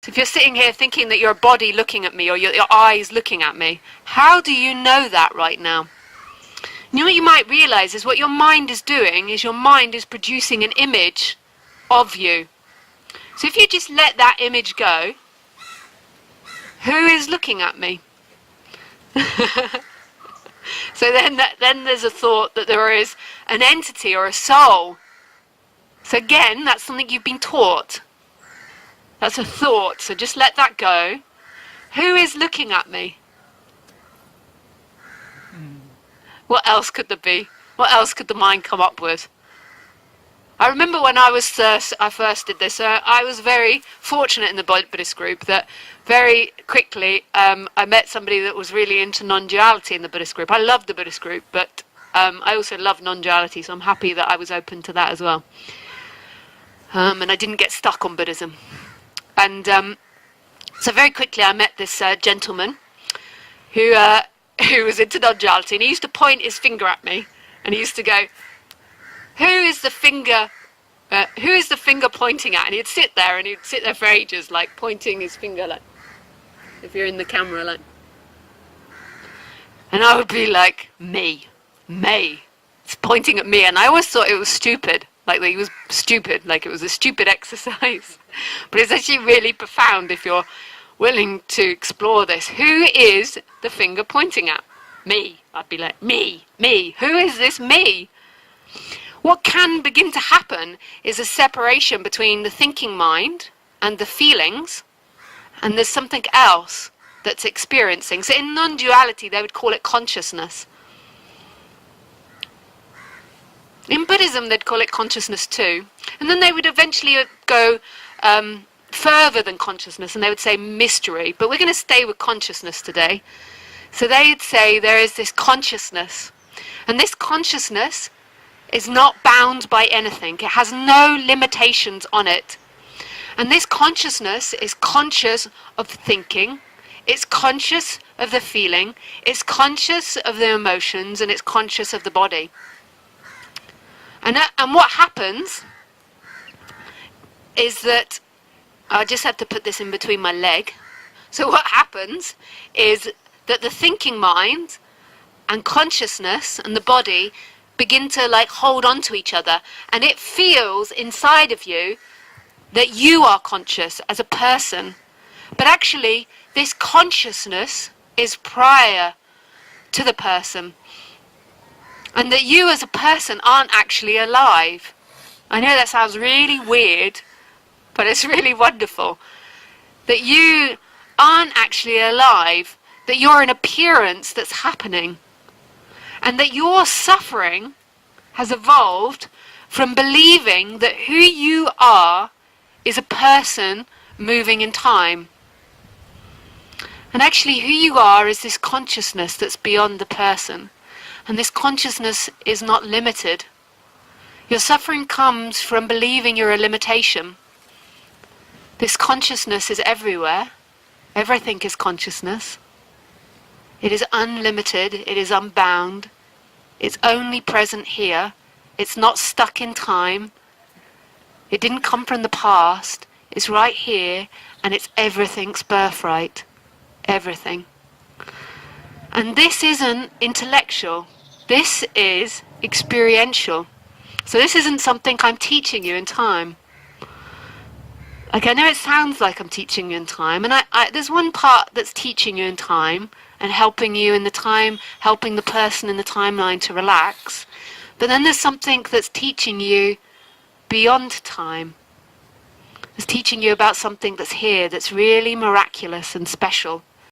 So if you're sitting here thinking that you're a body looking at me, or your eyes looking at me, how do you know that right now? You know what you might realize is what your mind is doing is your mind is producing an image of you. So if you just let that image go, who is looking at me? So then there's a thought that there is an entity or a soul. So again, that's something you've been taught. That's a thought, so just let that go. Who is looking at me? What else could there be? What else could the mind come up with? I remember when I first did this, I was very fortunate in the Buddhist group that very quickly I met somebody that was really into non-duality in the Buddhist group. I loved the Buddhist group, but I also love non-duality, so I'm happy that I was open to that as well. And I didn't get stuck on Buddhism. And so very quickly I met this gentleman who was into non-duality, and he used to point his finger at me, and he used to go, who is the finger pointing at? And he'd sit there for ages, like pointing his finger, like, if you're in the camera, like. And I would be like, me. It's pointing at me, and I always thought it was stupid. Like, he was stupid, like it was a stupid exercise. But it's actually really profound if you're willing to explore this. Who is the finger pointing at? Me. I'd be like, me. Who is this me? What can begin to happen is a separation between the thinking mind and the feelings, and there's something else that's experiencing. So in non-duality, they would call it consciousness. In Buddhism, they'd call it consciousness too. And then they would eventually go further than consciousness, and they would say mystery. But we're going to stay with consciousness today. So they'd say there is this consciousness. And this consciousness is not bound by anything. It has no limitations on it. And this consciousness is conscious of thinking. It's conscious of the feeling. It's conscious of the emotions, and it's conscious of the body. And what happens is that, I just have to put this in between my leg. So what happens is that the thinking mind and consciousness and the body begin to like hold on to each other, and it feels inside of you that you are conscious as a person. But actually, this consciousness is prior to the person. And that you as a person aren't actually alive. I know that sounds really weird, but it's really wonderful. That you aren't actually alive, that you're an appearance that's happening. And that your suffering has evolved from believing that who you are is a person moving in time. And actually who you are is this consciousness that's beyond the person. And this consciousness is not limited. Your suffering comes from believing you're a limitation. This consciousness is everywhere. Everything is consciousness. It is unlimited. It is unbound. It's only present here. It's not stuck in time. It didn't come from the past. It's right here, and it's everything's birthright. Everything. And this isn't intellectual. This is experiential. So this isn't something I'm teaching you in time. Like, I know it sounds like I'm teaching you in time, and there's one part that's teaching you in time and helping you in the time, helping the person in the timeline to relax. But then there's something that's teaching you beyond time. It's teaching you about something that's here, that's really miraculous and special.